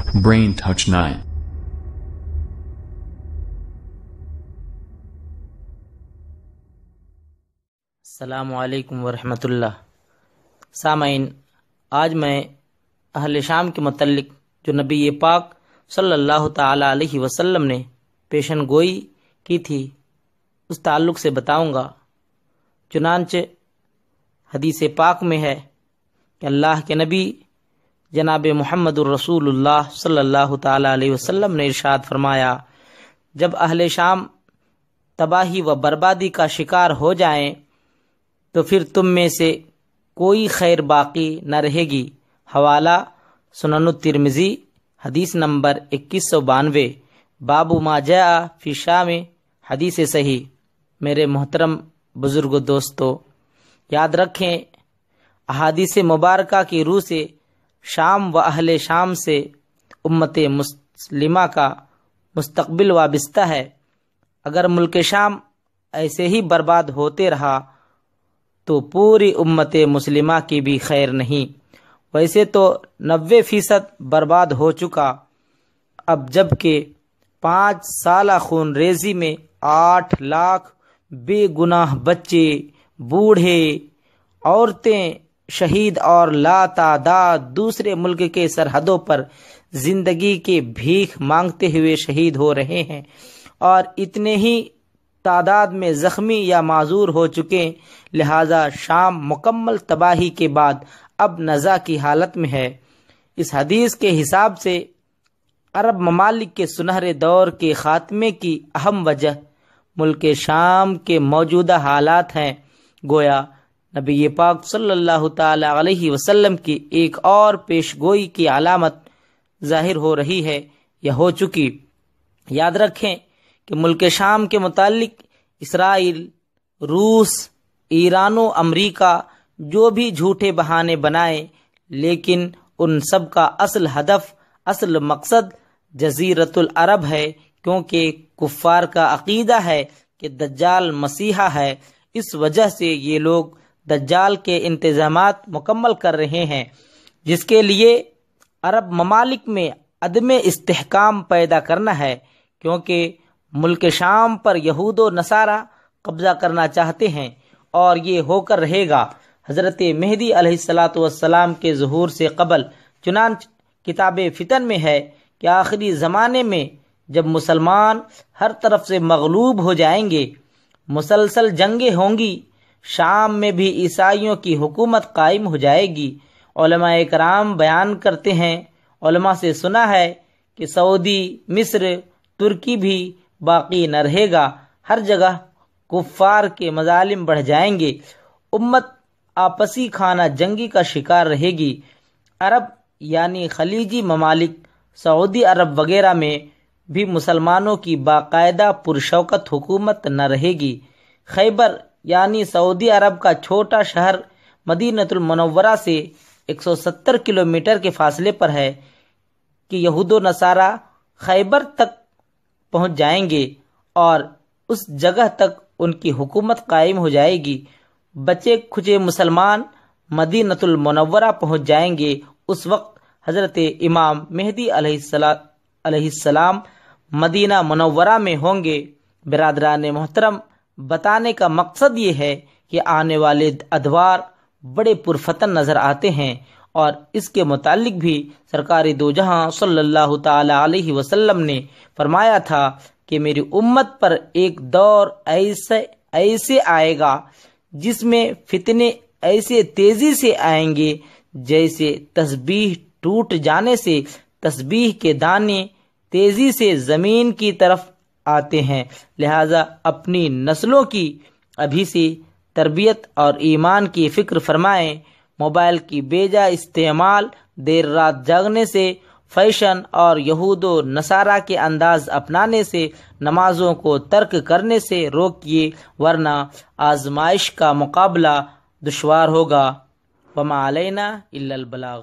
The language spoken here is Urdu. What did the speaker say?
Brain Touch 9. السلام علیکم ورحمۃ اللہ۔ سامعین، آج میں اہل شام کے متعلق جو نبی پاک صلی اللہ تعالی علیہ وسلم نے پیشن گوئی کی تھی اس تعلق سے بتاؤں گا۔ چنانچہ حدیث پاک میں ہے کہ اللہ کے نبی جناب محمد الرسول اللہ صلی اللہ تعالی علیہ وسلم نے ارشاد فرمایا، جب اہل شام تباہی و بربادی کا شکار ہو جائیں تو پھر تم میں سے کوئی خیر باقی نہ رہے گی۔ حوالہ سنن الترمذی، حدیث نمبر 2192، باب ما جاء فی شام، حدیث صحیح۔ میرے محترم بزرگ و دوستو، یاد رکھیں احادیث مبارکہ کی روح سے شام و اہل شام سے امت مسلمہ کا مستقبل وابستہ ہے۔ اگر ملک شام ایسے ہی برباد ہوتے رہا تو پوری امت مسلمہ کی بھی خیر نہیں۔ ویسے تو 90% برباد ہو چکا، اب جب کہ 5 سالہ خون ریزی میں 8 لاکھ بے گناہ بچے، بوڑھے، عورتیں شہید اور لا تعداد دوسرے ملک کے سرحدوں پر زندگی کے بھیک مانگتے ہوئے شہید ہو رہے ہیں، اور اتنے ہی تعداد میں زخمی یا معذور ہو چکے، لہذا شام مکمل تباہی کے بعد اب نزا کی حالت میں ہے۔ اس حدیث کے حساب سے عرب ممالک کے سنہرے دور کے خاتمے کی اہم وجہ ملک شام کے موجودہ حالات ہیں۔ گویا نبی پاک صلی اللہ تعالی علیہ وسلم کی ایک اور پیش گوئی کی علامت ظاہر ہو رہی ہے یا ہو چکی۔ یاد رکھیں کہ ملک شام کے متعلق اسرائیل، روس، ایران و امریکہ جو بھی جھوٹے بہانے بنائے، لیکن ان سب کا اصل ہدف، اصل مقصد جزیرۃ العرب ہے، کیونکہ کفار کا عقیدہ ہے کہ دجال مسیحا ہے۔ اس وجہ سے یہ لوگ دجال کے انتظامات مکمل کر رہے ہیں، جس کے لیے عرب ممالک میں عدم استحکام پیدا کرنا ہے، کیونکہ ملک شام پر یہود و نصارہ قبضہ کرنا چاہتے ہیں، اور یہ ہو کر رہے گا حضرت مہدی علیہ السلام کے ظہور سے قبل۔ چنانچہ کتاب فتن میں ہے کہ آخری زمانے میں جب مسلمان ہر طرف سے مغلوب ہو جائیں گے، مسلسل جنگیں ہوں گی، شام میں بھی عیسائیوں کی حکومت قائم ہو جائے گی۔ علماء کرام بیان کرتے ہیں، علماء سے سنا ہے کہ سعودی، مصر، ترکی بھی باقی نہ رہے گا، ہر جگہ کفار کے مظالم بڑھ جائیں گے، امت آپسی خانہ جنگی کا شکار رہے گی۔ عرب یعنی خلیجی ممالک، سعودی عرب وغیرہ میں بھی مسلمانوں کی باقاعدہ پرشوکت حکومت نہ رہے گی۔ خیبر یعنی سعودی عرب کا چھوٹا شہر مدینہ المنورہ سے 170 کلومیٹر کے فاصلے پر ہے کہ یہود و نصارہ خیبر تک پہنچ جائیں گے اور اس جگہ تک ان کی حکومت قائم ہو جائے گی۔ بچے کھچے مسلمان مدینہ المنورہ پہنچ جائیں گے۔ اس وقت حضرت امام مہدی علیہ السلام مدینہ منورہ میں ہوں گے۔ برادران محترم، بتانے کا مقصد یہ ہے کہ آنے والے ادوار بڑے پرفتن نظر آتے ہیں، اور اس کے متعلق بھی سرکار دو جہاں صلی اللہ تعالی علیہ وسلم نے فرمایا تھا کہ میری امت پر ایک دور ایسے آئے گا جس میں فتنے ایسے تیزی سے آئیں گے جیسے تسبیح ٹوٹ جانے سے تسبیح کے دانے تیزی سے زمین کی طرف آتے ہیں۔ لہذا اپنی نسلوں کی ابھی سے تربیت اور ایمان کی فکر فرمائیں۔ موبائل کی بیجا استعمال، دیر رات جاگنے سے، فیشن اور یہود و نصارہ کے انداز اپنانے سے، نمازوں کو ترک کرنے سے روکیے، ورنہ آزمائش کا مقابلہ دشوار ہوگا۔ وما علینا الا البلاغ۔